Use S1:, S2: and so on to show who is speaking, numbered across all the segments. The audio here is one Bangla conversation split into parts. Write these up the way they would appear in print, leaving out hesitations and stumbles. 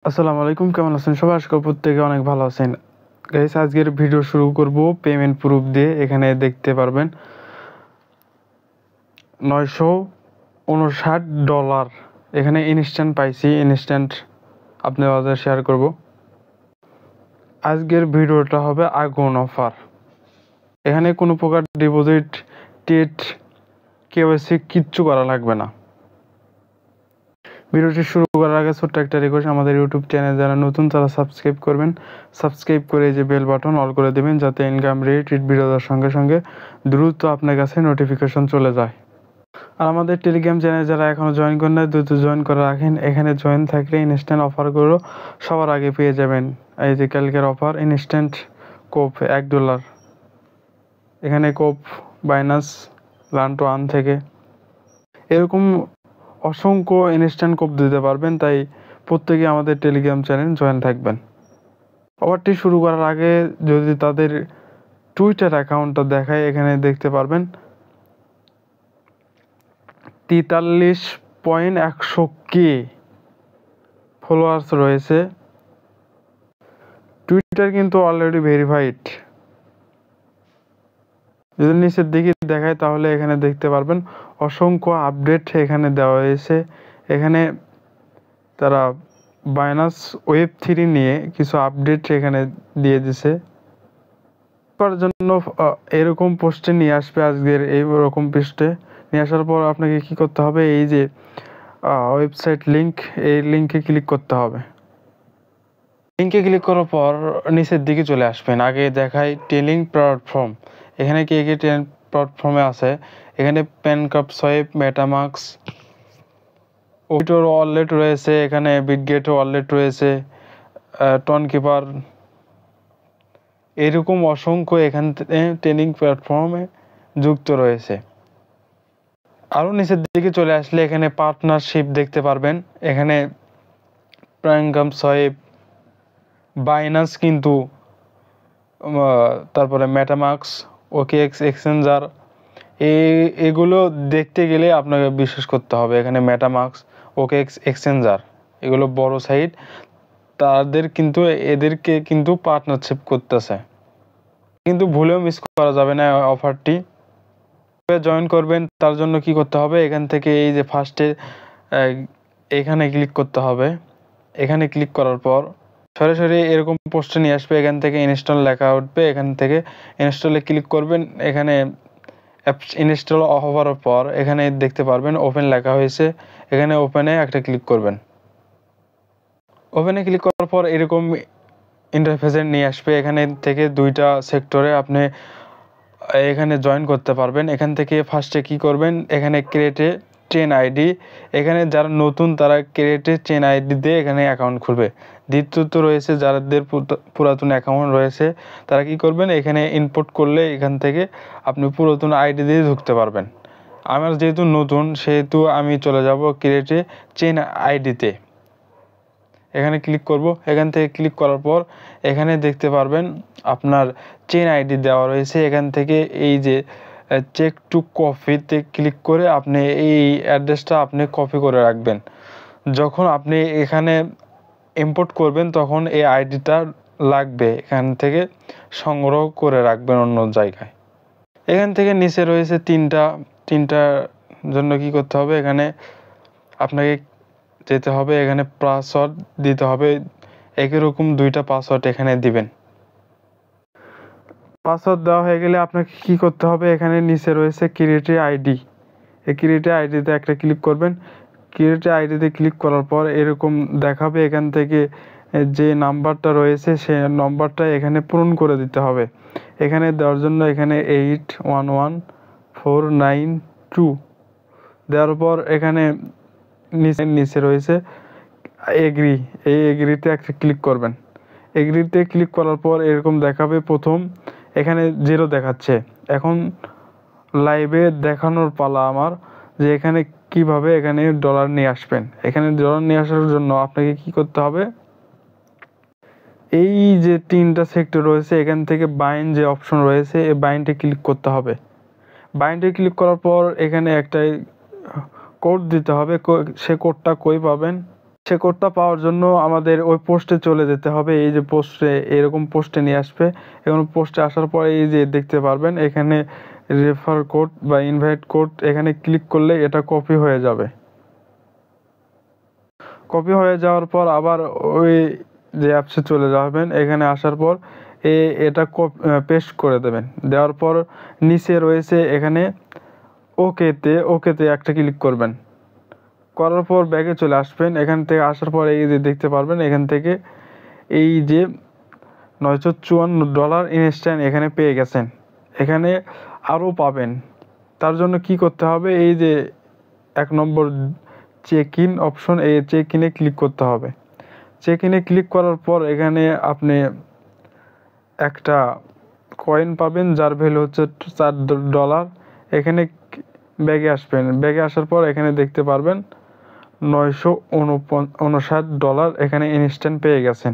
S1: আসসালামু আলাইকুম, কেমন আছেন সবাই? আশা করি প্রত্যেকে অনেক ভালো আছেন। গাইস, আজকের ভিডিও শুরু করব পেমেন্ট প্রুফ দিয়ে। এখানে দেখতে পারবেন $959 এখানে ইনস্ট্যান্ট পাইছি। ইনস্ট্যান্ট আপনাদের মাঝে শেয়ার করব। আজকের ভিডিওটা হবে আগুন অফার। এখানে কোনো প্রকার ডিপোজিট, টেট, কেওয়াইসি কিচ্ছু করা লাগবে না। ভিডিওটি শুরু করার আগে ছোট্ট একটা রিকোয়েস্ট, আমাদের ইউটিউব চ্যানেল যারা নতুন তারা সাবস্ক্রাইব করবেন। সাবস্ক্রাইব করে যে বেল বাটন অল করে দেবেন, যাতে ইনকাম রিলেটেড ভিডিও দেওয়ার সঙ্গে সঙ্গে দ্রুত আপনার কাছে নোটিফিকেশন চলে যায়। আর আমাদের টেলিগ্রাম চ্যানেল যারা এখনও জয়েন করেন না, দ্রুত জয়েন করে রাখেন। এখানে জয়েন থাকলে ইনস্ট্যান্ট অফারগুলো সবার আগে পেয়ে যাবেন। এই যে কালকের অফার, ইনস্ট্যান্ট কোপ $1। এখানে কোপ বাইনাস লান্ট 1 থেকে এরকম অসংখ্য ইনস্ট্যান্ট কোপ দিতে পারবেন। তাই প্রত্যেকে আমাদের টেলিগ্রাম চ্যানেল জয়েন থাকবেন। অফারটি শুরু করার আগে যদি তাদের টুইটার অ্যাকাউন্টটা দেখায়, এখানে দেখতে পারবেন 43.100K ফলোয়ার্স রয়েছে। টুইটার কিন্তু অলরেডি ভেরিফাইড। যদি নিচের দিকে দেখায় তাহলে এখানে দেখতে পারবেন অসংখ্য আপডেট এখানে দেওয়া হয়েছে। এখানে তারা বাইনান্স Web3 নিয়ে কিছু আপডেট এখানে দিয়ে দিছে। করার জন্য এরকম পোস্টে নিয়ে আসবে। আজকের এইরকম পোস্টে নিয়ে আসার পর আপনাকে কি করতে হবে, এই যে ওয়েবসাইট লিংক, এই লিঙ্কে ক্লিক করতে হবে। লিঙ্কে ক্লিক করার পর নিচের দিকে চলে আসবেন। আগে দেখায় টেলিং প্ল্যাটফর্ম। এখানে কে কে টেলিং প্ল্যাটফর্মে আছে, এখানে প্যানকাপ, সোয়েব, মেটামাক্স, ওইটোর ওয়ালেট রয়েছে, এখানে বিটগেট ওয়ালেট রয়েছে, টনকিপার, এরকম অসংখ্য এখান থেকে ট্রেনিং প্ল্যাটফর্মে যুক্ত রয়েছে। আরও নিচের দিকে চলে আসলে এখানে পার্টনারশিপ দেখতে পারবেন। এখানে প্যানকাপ, সোয়েব, বাইনান্স, কিন্তু তারপরে মেটামাক্স, OKX এক্সচেঞ্জার, এগুলো দেখতে গেলে আপনাকে বিশ্বাস করতে হবে। এখানে মেটামাক্স, OKX এক্সচেঞ্জার এগুলো বড় সাইট, তাদের কিন্তু এদেরকে কিন্তু পার্টনারশিপ করতেছে, কিন্তু ভুলেও মিস করা যাবে না অফারটি। জয়েন করবেন তার জন্য কি করতে হবে, এখান থেকে এই যে ফার্স্টে এখানে ক্লিক করতে হবে। এখানে ক্লিক করার পর সরাসরি এরকম পোস্টে নিয়ে আসবে। এখান থেকে ইনস্টল লেখা উঠবে, এখান থেকে ইনস্টলে ক্লিক করবেন। এখানে অ্যাপস ইনস্টল হওয়ার পর এখানে দেখতে পারবেন ওপেন লেখা হয়েছে, এখানে ওপেনে একটা ক্লিক করবেন। ওপেনে ক্লিক করার পর এরকম ইন্টারফেসে নিয়ে আসবে। এখানে থেকে দুইটা সেক্টরে আপনি এখানে জয়েন করতে পারবেন। এখান থেকে ফার্স্টে কি করবেন, এখানে ক্রিয়েটে চেন আইডি, এখানে যারা নতুন তারা ক্রিয়েটে চেন আইডি দিয়ে এখানে অ্যাকাউন্ট খুলবে। দ্বিতীয়ত রয়েছে যাদের পুরাতন অ্যাকাউন্ট রয়েছে, তারা কি করবেন, এখানে ইনপুট করলে এখান থেকে আপনি পুরাতন আইডি দিয়ে ঢুকতে পারবেন। আমার যেহেতু নতুন, সেহেতু আমি চলে যাব ক্রিয়েটে চেন আইডিতে। এখানে ক্লিক করব। এখান থেকে ক্লিক করার পর এখানে দেখতে পারবেন আপনার চেন আইডি দেওয়া রয়েছে। এখান থেকে এই যে চেক টু কপিতে ক্লিক করে আপনি এই অ্যাড্রেসটা আপনি কপি করে রাখবেন। যখন আপনি এখানে ইম্পোর্ট করবেন তখন এই আইডিটা লাগবে, এখান থেকে সংগ্রহ করে রাখবেন অন্য জায়গায়। এখান থেকে নিচে রয়েছে তিনটার জন্য কি করতে হবে, এখানে আপনাকে যেতে হবে, এখানে পাসওয়ার্ড দিতে হবে। একই রকম দুইটা পাসওয়ার্ড এখানে দিবেন। পাসওয়ার্ড দেওয়া হয়ে গেলে আপনাকে কি করতে হবে, এখানে নিচে রয়েছে ক্রিয়েট আইডি। এই ক্রিয়েট আইডিতে একটা ক্লিক করবেন। ক্রিয়েট আইডিতে ক্লিক করার পর এরকম দেখাবে, এখান থেকে যে নাম্বারটা রয়েছে সে নাম্বারটা এখানে পূরণ করে দিতে হবে। এখানে দেওয়ার জন্য এখানে 811492 দেওয়ার পর এখানে নিচে রয়েছে এগ্রি, এই এগ্রিতে একটা ক্লিক করবেন। এগ্রিতে ক্লিক করার পর এরকম দেখাবে, প্রথম এখানে 0 দেখাচ্ছে। এখন লাইভে দেখানোর পালা আমার, যে এখানে কিভাবে এখানে ডলার নিয়ে আসবেন। এখানে ডলার নিয়ে আসার জন্য আপনাকে কি করতে হবে, এই যে 3টা সেক্টর রয়েছে এখান থেকে বাইন যে অপশন রয়েছে, এই বাইনটে ক্লিক করতে হবে। বাইনটে ক্লিক করার পর এখানে একটা কোড দিতে হবে। সে কোডটা কই পাবেন, সে কোডটা পাওয়ার জন্য আমাদের ওই পোস্টে চলে যেতে হবে। এই যে পোস্টে এরকম পোস্টে নিয়ে আসবে। এখন পোস্টে আসার পরে এই যে দেখতে পারবেন এখানে রেফার কোড বা ইনভাইট কোড, এখানে ক্লিক করলে এটা কপি হয়ে যাবে। কপি হয়ে যাওয়ার পর আবার ওই যে অ্যাপসে চলে যাবেন। এখানে আসার পর এটা পেস্ট করে দেবেন। দেওয়ার পর নিচে রয়েছে এখানে ওকেতে একটা ক্লিক করবেন। করার পর ব্যাগে চলে আসবেন। এখান থেকে আসার পর এই যে দেখতে পারবেন এখান থেকে এই যে $954 ইনস্ট্যান্ট এখানে পেয়ে গেছেন। এখানে আরও পাবেন। তার জন্য কি করতে হবে, এই যে 1 নম্বর চেক ইন অপশন, এই চেক ইনে ক্লিক করতে হবে। চেক ইনে ক্লিক করার পর এখানে আপনি একটা কয়েন পাবেন যার ভ্যালু হচ্ছে $4। এখানে ব্যাগে আসবেন। ব্যাগে আসার পর এখানে দেখতে পারবেন $959 এখানে ইনস্ট্যান্ট পেয়ে গেছেন।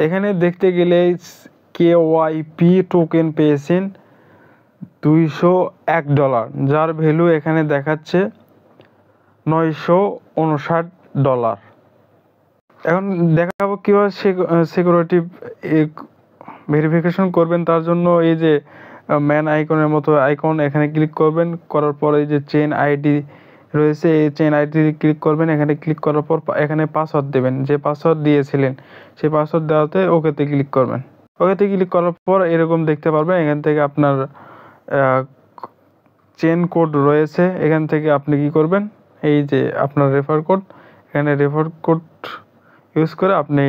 S1: এখানে দেখতে গেলে KYP টোকেন পেয়েছেন $201, যার ভ্যালু এখানে দেখাচ্ছে $959। এখন দেখাবো কীভাবে সিকিউরিটি ভেরিফিকেশন করবেন। তার জন্য এই যে ম্যান আইকনের মতো আইকন, এখানে ক্লিক করবেন। করার পর এই যে চেইন আইডি রয়েছে, এই চেইন আইডি ক্লিক করবেন। এখানে ক্লিক করার পর এখানে পাসওয়ার্ড দেবেন, যে পাসওয়ার্ড দিয়েছিলেন সেই পাসওয়ার্ড দেওয়াতে ওকেতে ক্লিক করবেন। ওকেতে ক্লিক করার পর এরকম দেখতে পারবেন এখান থেকে আপনার চেইন কোড রয়েছে। এখান থেকে আপনি কি করবেন, এই যে আপনার রেফার কোড, এখানে রেফার কোড ইউজ করে আপনি